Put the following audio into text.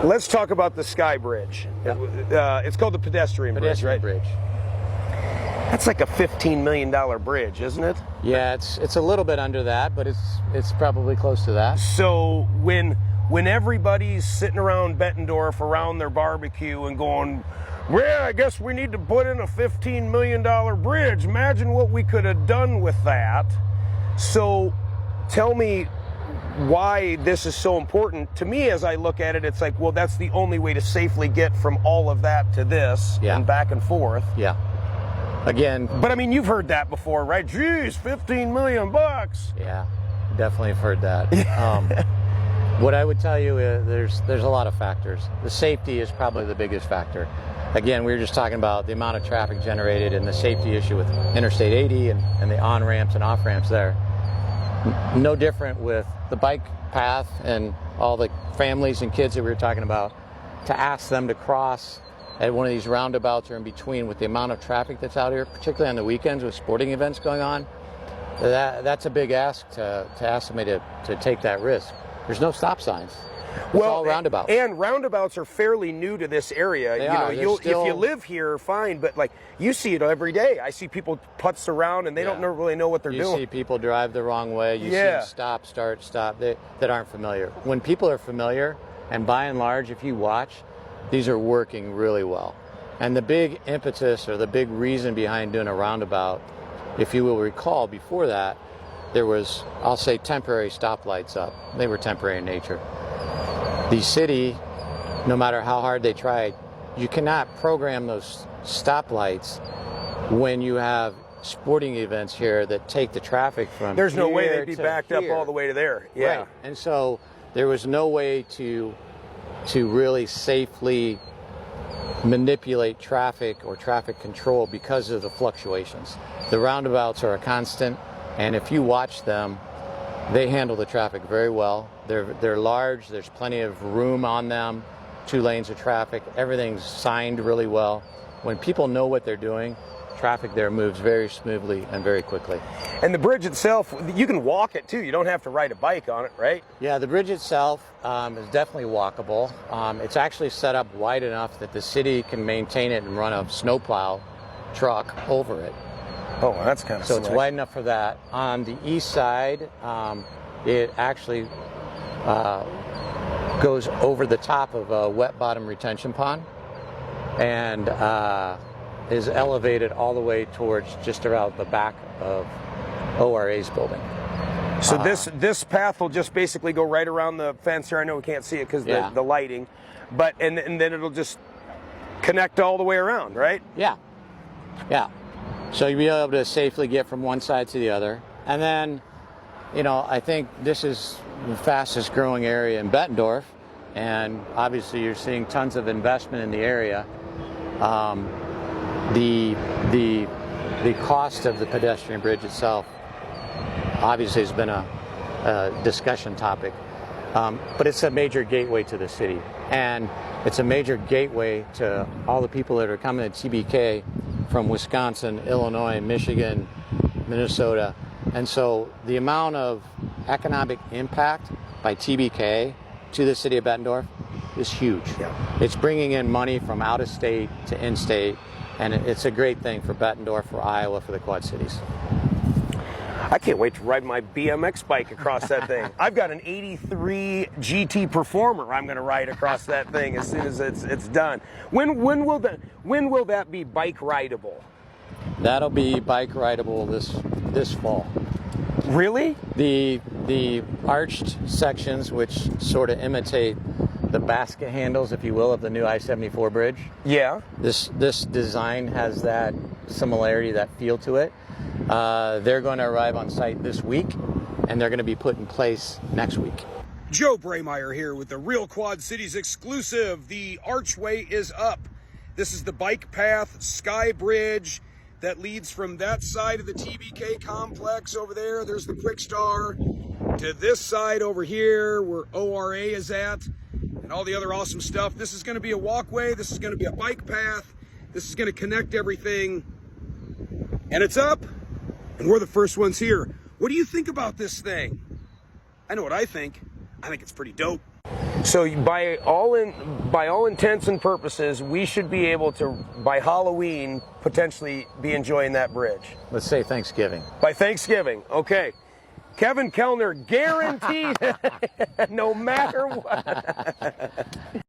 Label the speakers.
Speaker 1: Let's talk about the Sky Bridge.
Speaker 2: Yeah.
Speaker 1: It's called the pedestrian bridge, right?
Speaker 2: Bridge.
Speaker 1: That's like a $15 million bridge, isn't it?
Speaker 2: Yeah, it's a little bit under that, but it's probably close to that.
Speaker 1: So when everybody's sitting around Bettendorf around their barbecue and going, well, I guess we need to put in a $15 million bridge. Imagine what we could have done with that. So tell me why this is so important. To me, as I look at it, it's like, well, that's the only way to safely get from all of that to this and back and forth.
Speaker 2: Yeah. Again.
Speaker 1: But I mean, you've heard that before, right? Geez, $15 million.
Speaker 2: Yeah, definitely have heard that. What I would tell you is there's a lot of factors. The safety is probably the biggest factor. Again, we were just talking about the amount of traffic generated and the safety issue with Interstate 80 and the on-ramps and off-ramps there. No different with the bike path and all the families and kids that we were talking about. To ask them to cross at one of these roundabouts or in between with the amount of traffic that's out here, particularly on the weekends with sporting events going on, that's a big ask to ask somebody to take that risk. There's no stop signs. It's all roundabouts.
Speaker 1: And roundabouts are fairly new to this area. If you live here, fine, but like you see it every day. I see people putz around and they don't really know what they're doing.
Speaker 2: You see people drive the wrong way. You see stop, start, stop that aren't familiar. When people are familiar, and by and large, if you watch, these are working really well. And the big impetus or the big reason behind doing a roundabout, if you will recall, before that, there was, I'll say, temporary stoplights up. They were temporary in nature. The city, no matter how hard they tried, you cannot program those stoplights when you have sporting events here that take the traffic from
Speaker 1: There's no way they'd be
Speaker 2: to
Speaker 1: backed
Speaker 2: here.
Speaker 1: up all the way to there. Yeah.
Speaker 2: Right. And so there was no way to really safely manipulate traffic or traffic control because of the fluctuations. The roundabouts are a constant, and if you watch them, they handle the traffic very well. They're large, there's plenty of room on them, 2 lanes of traffic, everything's signed really well. When people know what they're doing, traffic there moves very smoothly and very quickly.
Speaker 1: And the bridge itself, you can walk it too. You don't have to ride a bike on it, right?
Speaker 2: Yeah, the bridge itself is definitely walkable. It's actually set up wide enough that the city can maintain it and run a snowplow truck over it.
Speaker 1: Oh, that's kind of
Speaker 2: So it's wide enough for that. On the east side, it actually goes over the top of a wet bottom retention pond and is elevated all the way towards just around the back of ORA's building.
Speaker 1: So this path will just basically go right around the fence here. I know we can't see it because the lighting, but and then it'll just connect all the way around, right?
Speaker 2: Yeah. So you'll be able to safely get from one side to the other. And then, I think this is the fastest growing area in Bettendorf, and obviously you're seeing tons of investment in the area. The cost of the pedestrian bridge itself obviously has been a discussion topic, but it's a major gateway to the city, and it's a major gateway to all the people that are coming to TBK from Wisconsin, Illinois, Michigan, Minnesota. And so the amount of economic impact by TBK to the city of Bettendorf is huge. Yeah. It's bringing in money from out of state to in-state, and it's a great thing for Bettendorf, for Iowa, for the Quad Cities.
Speaker 1: I can't wait to ride my BMX bike across that thing. I've got an 83 GT Performer I'm going to ride across that thing as soon as it's done. When will that be bike rideable?
Speaker 2: That'll be bike rideable this fall.
Speaker 1: Really?
Speaker 2: The arched sections, which sort of imitate the basket handles, if you will, of the new I-74 bridge.
Speaker 1: Yeah.
Speaker 2: This design has that similarity, that feel to it. They're going to arrive on site this week, and they're going to be put in place next week.
Speaker 1: Joe Braymeyer here with the Real Quad Cities exclusive. The archway is up. This is the bike path Sky Bridge that leads from that side of the TBK complex over there. There's the Quick Star to this side over here where ORA is at and all the other awesome stuff. This is going to be a walkway. This is going to be a bike path. This is going to connect everything. And it's up, and we're the first ones here. What do you think about this thing? I know what I think. I think it's pretty dope. So by all intents and purposes, we should be able to, by Halloween, potentially be enjoying that bridge.
Speaker 2: Let's say Thanksgiving.
Speaker 1: By Thanksgiving, okay. Kevin Kellner guaranteed no matter what.